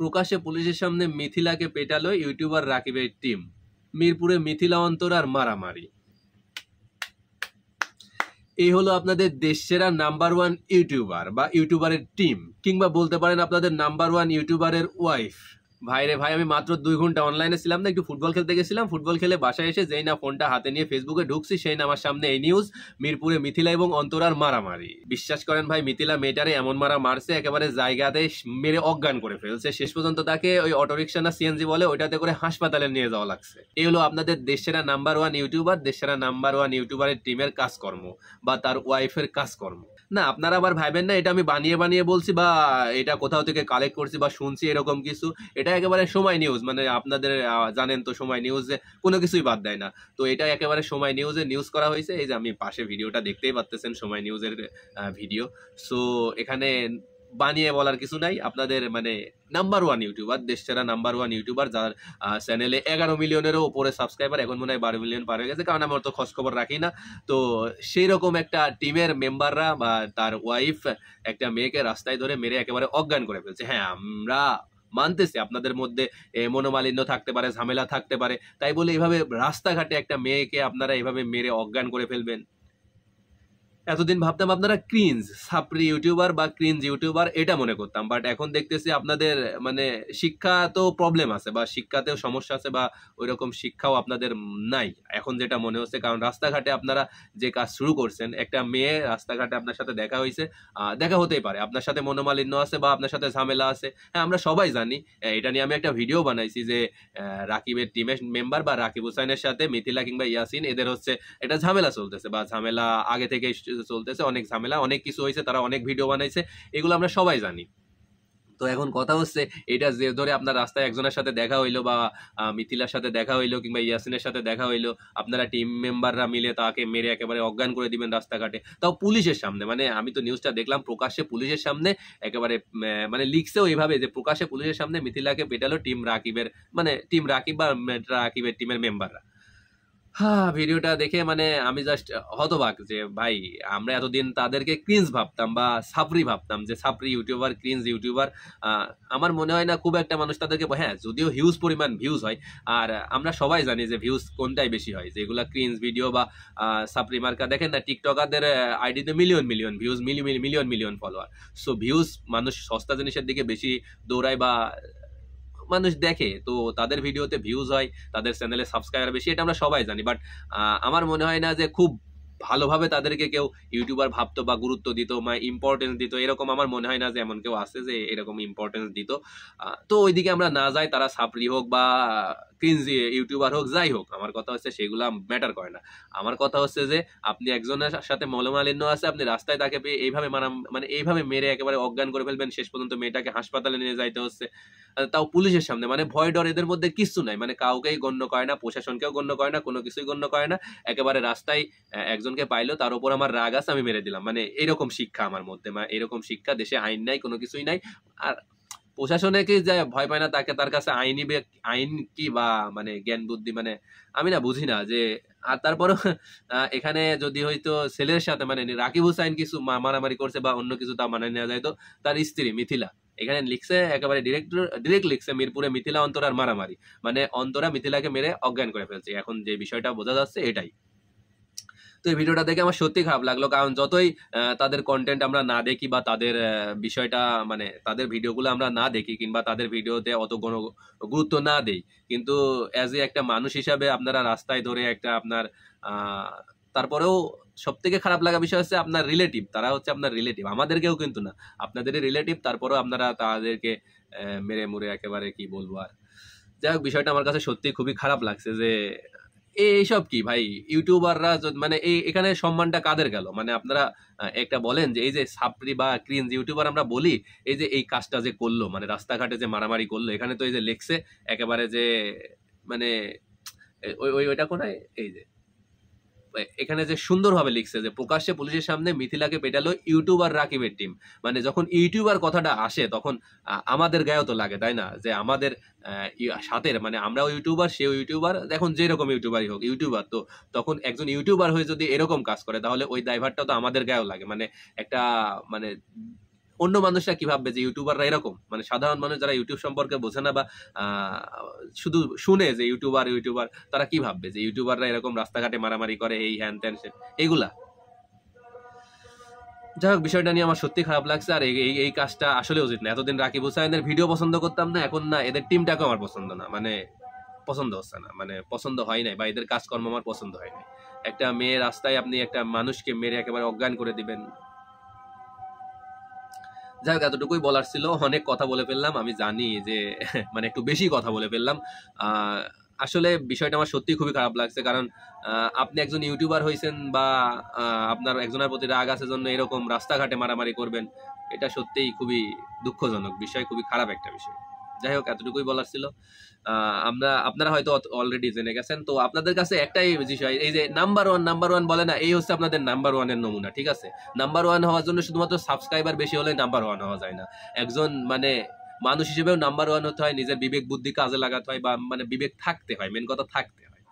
প্রকাশ্যে পুলিশের সামনে মিথিলাকে পেটালো ইউটিউবার রাকিবের টিম। মিরপুরে মিথিলা অন্তরার মারামারি। এই হলো আপনাদের দেশসেরা নাম্বার 1 ইউটিউবার বা ইউটিউবারের টিম, কিংবা বলতে পারেন আপনাদের নাম্বার 1 ইউটিউবারের ওয়াইফ। ভাই রে ভাই, আমি মাত্র 2 ঘন্টা অনলাইনে ছিলাম না, একটু ফুটবল খেলতে গেছিলাম। ফুটবল খেলে বাসায় এসে যেই না ফোনটা হাতে নিয়ে ফেসবুকে ঢুকছি, সেই না আমার সামনে এই নিউজ, মিরপুরে মিথিলা এবং অন্তরার মারামারি। বিশ্বাস করেন ভাই, মিথিলা মেয়েটারে এমন মারা মারছে, একেবারে জায়গাতে মেরে অজ্ঞান করে ফেলছে। শেষ পর্যন্ত তাকে ওই অটোরিকশা না সিএনজি বলে, ওইটাতে করে হাসপাতালে নিয়ে যাওয়া লাগছে। এই হলো আপনাদের দেশসেরা নাম্বার 1 ইউটিউবার, দেশসেরা নাম্বার 1 ইউটিউবারের টিমের কাজকর্ম বা তার ওয়াইফের কাজকর্ম। না, আপনারা আবার ভাইবেন না এটা আমি বানিয়ে বানিয়ে বলছি বা এটা কোথাও থেকে কালেক্ট করছি বা শুনছি, এরকম কিছু। এটা একেবারে সময় নিউজ, মানে আপনাদের জানেন তো সময় নিউজে কোনো কিছুই বাদ দেয় না। তো এটা একেবারে সময় নিউজে নিউজ করা হয়েছে। এই যে আমি পাশে ভিডিওটা দেখতেই পাচ্ছেন, সময় নিউজের ভিডিও। সো এখানে বানিয়ে বলার কিছু নাই। আপনাদের মানে নাম্বার 1 ইউটিউবার, দেশসেরা নাম্বার 1 ইউটিউবার, যার চ্যানেলে 11 মিলিয়নেরও উপরে সাবস্ক্রাইবার, এখন মনে হয় 12 মিলিয়ন পার হয়ে গেছে, কারণ আমি অত খোঁজ খবর রাখি না। তো সেই রকম একটা টিমের মেম্বাররা বা তার ওয়াইফ একটা মেয়েকে রাস্তায় ধরে মেরে একেবারে অজ্ঞান করে ফেলছে। হ্যাঁ, আমরা মানতেছি আপনাদের মধ্যে মনোমালিন্য থাকতে পারে, ঝামেলা থাকতে পারে, তাই বলে এইভাবে রাস্তাঘাটে একটা মেয়েকে আপনারা এইভাবে মেরে অজ্ঞান করে ফেলবেন? এতদিন ভাবতাম আপনারা ক্রিঞ্জ সাপরি ইউটিউবার বা ক্রিঞ্জ ইউটিউবার, এটা মনে করতাম। বাট এখন দেখতেছি আপনাদের মানে শিক্ষা তো প্রবলেম আছে বা শিক্ষাতেও সমস্যা আছে বা ওই রকম শিক্ষাও আপনাদের নাই এখন, যেটা মনে হচ্ছে। কারণ রাস্তাঘাটে আপনারা যে কাজ শুরু করছেন, একটা মেয়ে রাস্তাঘাটে আপনার সাথে দেখা হয়েছে, দেখা হতেই পারে আপনার সাথে মনোমালিন্য আছে বা আপনার সাথে ঝামেলা আছে। হ্যাঁ, আমরা সবাই জানি। এটা নিয়ে আমি একটা ভিডিও বানাইছি যে রাকিবের টিমের মেম্বার বা রাকিব হুসাইনের সাথে মিথিলা কিংবা ইয়াসিন, এদের হচ্ছে এটা ঝামেলা চলতেছে বা ঝামেলা আগে থেকে চলতেছে, অনেক ঝামেলা, অনেক কিছু হয়েছে, তারা অনেক ভিডিও বানাইছে, এগুলো আমরা সবাই জানি। তো এখন কথা হচ্ছে, এটা যে ধরে আপনার রাস্তায় একজনের সাথে দেখা হইলো বা মিথিলার সাথে দেখা হইলো কিংবা ইয়াসিনের সাথে দেখা হইলো, আপনারা টিম মেম্বাররা মিলে তাকে মেরে একেবারে অজ্ঞান করে দিবেন রাস্তাঘাটে, তাও পুলিশের সামনে। মানে আমি তো নিউজটা দেখলাম প্রকাশ্যে পুলিশের সামনে, একেবারে মানে লিখছেও এইভাবে যে প্রকাশ্যে পুলিশের সামনে মিথিলাকে পেটালো টিম রাকিবের, মানে টিম রাকিব বা রাকিবের টিমের মেম্বাররা। হ্যাঁ, ভিডিওটা দেখে মানে আমি জাস্ট হতবাক যে ভাই, আমরা এতদিন তাদেরকে ক্রিঞ্জ ভাবতাম বা সাপরি ভাবতাম, যে সাপরি ইউটিউবার, ক্রিঞ্জ ইউটিউবার। আমার মনে হয় না খুব একটা মানুষ তাদেরকে, হ্যাঁ যদিও হিউজ পরিমাণ ভিউজ হয়, আর আমরা সবাই জানি যে ভিউজ কোনটাই বেশি হয়, যেগুলা ক্রিঞ্জ ভিডিও বা সাপরি মার্কা। দেখেন না, টিকটকারদের আইডিতে million million views, million million follower. So views, মানুষ সস্তা জিনিসের দিকে বেশি দৌড়ায় বা মানুষ দেখে, তো তাদের ভিডিওতে ভিউজ হয়, তাদের চ্যানেলে সাবস্ক্রাইবার বেশি, এটা আমরা সবাই জানি। বাট আমার মনে হয় না যে খুব ভালোভাবে তাদেরকে কেউ ইউটিউবার ভাবতো বা গুরুত্ব দিত বা ইম্পর্টেন্স দিত, এরকম আমার মনে হয় না যে এমন কেউ আছে যে এরকম ইম্পর্টেন্স দিত। তো ওইদিকে আমরা না যাই, তারা সাপরি হোক বা ক্রিঞ্জ ইউটিউবার হোক, যাই হোক, আমার কথা হচ্ছে সেগুলা ম্যাটার করে না। আমার কথা হচ্ছে যে আপনি একজনের সাথে মনোমালিন্য আছে, আপনি রাস্তায় তাকে পেয়ে এইভাবে মানে এইভাবে মেরে একেবারে অজ্ঞান করে ফেলবেন, শেষ পর্যন্ত মেয়েটাকে হাসপাতালে নিয়ে যাইতে হচ্ছে, তাও পুলিশের সামনে। মানে ভয় ডর এদের মধ্যে কিচ্ছু নাই, মানে কাউকেই গণ্য করে না, প্রশাসনকেও গণ্য করে না, কোনো কিছুই গণ্য করে না। একেবারে রাস্তায় একজনকে পাইলো, তার উপর আমার রাগ আছে, আমি মেরে দিলাম, মানে এরকম শিক্ষা আমার মধ্যে। মানে এরকম শিক্ষা, দেশে আইন নাই, কোনো কিছুই নাই। আর প্রশাসনকে যে ভয় পায় না, তাকে তার কাছে আইন কি বা মানে জ্ঞান বুদ্ধি, মানে আমি না বুঝি না যে। আর তারপরও এখানে যদি হয়তো ছেলের সাথে মানে রাকিব হুসাইন কিছু মারামারি করছে বা অন্য কিছু, তা মানে নেওয়া যায়। তো তার স্ত্রী মিথিলা এখানে লিখছে, একেবারে ডিরেক্ট লিখছে, মিরপুরে মিথিলা অন্তরার মারামারি, মানে অন্তরা মিথিলাকে মেরে অজ্ঞান করে ফেলছে। এখন যে বিষয়টা বোঝা যাচ্ছে এটাই। তো এই ভিডিওটা দেখে আমার সত্যি খারাপ লাগলো, কারণ যতই তাদের কন্টেন্ট আমরা না দেখি বা তাদের বিষয়টা মানে তাদের ভিডিওগুলো আমরা না দেখি কিংবা তাদের ভিডিওতে অত কোনো গুরুত্ব না দেই, কিন্তু অ্যাজ এ একটা মানুষ হিসাবে আপনারা রাস্তায় ধরে একটা আপনার তারপরেও সব থেকে খারাপ লাগা বিষয় হচ্ছে আপনার রিলেটিভ, তারা হচ্ছে আপনার রিলেটিভ, আমাদেরকেও কিন্তু না, আপনাদেরই রিলেটিভ, তারপরেও আপনারা তাদেরকে মেরে মুরে একেবারে কি বলবো আর। যাই হোক, বিষয়টা আমার কাছে সত্যি খুবই খারাপ লাগছে যে এইসব কি ভাই, ইউটিউবাররা মানে এখানে সম্মানটা কাদের গেল? মানে আপনারা একটা বলেন যে এই যে সাপরি বা ক্রিঞ্জ ইউটিউবার আমরা বলি, এই যে এই কাজটা যে করলো, মানে রাস্তাঘাটে যে মারামারি করলো, এখানে তো এই যে লেখছে একেবারে যে মানে ওইটা কোনায়, এই যে এখানে যে সুন্দরভাবে লিখছে যে প্রকাশ্যে পুলিশের সামনে মিথিলাকে পেটালো ইউটিউবার রাকিবের টিম। মানে যখন ইউটিউবার কথাটা আসে, তখন আমাদের গায়েও তো লাগে, তাই না? যে আমাদের সাথে মানে আমরাও ইউটিউবার, সেও ইউটিউবার, এখন যেরকম ইউটিউবারই হোক ইউটিউবার, তো তখন একজন ইউটিউবার হয়ে যদি এরকম কাজ করে, তাহলে ওই দায়ভারটা তো আমাদের গায়েও লাগে। মানে একটা মানে অন্য মানুষরা কি ভাববে যে ইউটিউবাররা এরকম, মানে সাধারণ মানুষ যারা ইউটিউব সম্পর্কে বোঝে না বা শুধু শুনে যে ইউটিউবার, তারা কি ভাববে যে ইউটিউবাররা এরকম রাস্তাঘাটে মারামারি করে, এই হ্যান ত্যান এইগুলা। যাই হোক, বিষয়টা নিয়ে আমার সত্যি খারাপ লাগছে। আর এই কাজটা আসলে উচিত না। এতদিন রাকিব হুসাইনের ভিডিও পছন্দ করতাম না, এখন না এদের টিমটাকেও আমার পছন্দ না, মানে পছন্দ হচ্ছে না, মানে পছন্দ হয় নাই, বা এদের কাজকর্ম আমার পছন্দ হয় নাই। একটা মেয়ে রাস্তায় আপনি একটা মানুষকে মেরে একেবারে অজ্ঞান করে দিবেন। যাই হোক, এতটুকুই বলার ছিল। অনেক কথা বলে ফেললাম, আমি জানি যে মানে একটু বেশি কথা বলে ফেললাম। আসলে বিষয়টা আমার সত্যি খুবই খারাপ লাগছে, কারণ আপনি একজন ইউটিউবার হয়েছেন বা আপনার একজনের প্রতি রাগ আছে জন্য এরকম রাস্তাঘাটে মারামারি করবেন, এটা সত্যিই খুবই দুঃখজনক বিষয়, খুবই খারাপ একটা বিষয়। যাই হোক, এতটুকুই বলার ছিল। আপনারা হয়তো অলরেডি জেনে গেছেন। তো আপনাদের কাছে একটাই বিষয়, এই যে নাম্বার ওয়ান বলে না, এই হচ্ছে আপনাদের নাম্বার ওয়ানের নমুনা, ঠিক আছে? নাম্বার ওয়ান হওয়ার জন্য শুধুমাত্র সাবস্ক্রাইবার বেশি হলে নাম্বার ওয়ান হওয়া যায় না। একজন মানে মানুষ হিসেবেও নাম্বার ওয়ান হতে হয়, নিজের বিবেক বুদ্ধি কাজে লাগাতে হয়, বা মানে বিবেক থাকতে হয়, মেন কথা থাকতে হয়।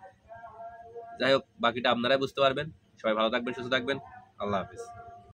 যাই হোক, বাকিটা আপনারাই বুঝতে পারবেন। সবাই ভালো থাকবেন, সুস্থ থাকবেন। আল্লাহ হাফিজ।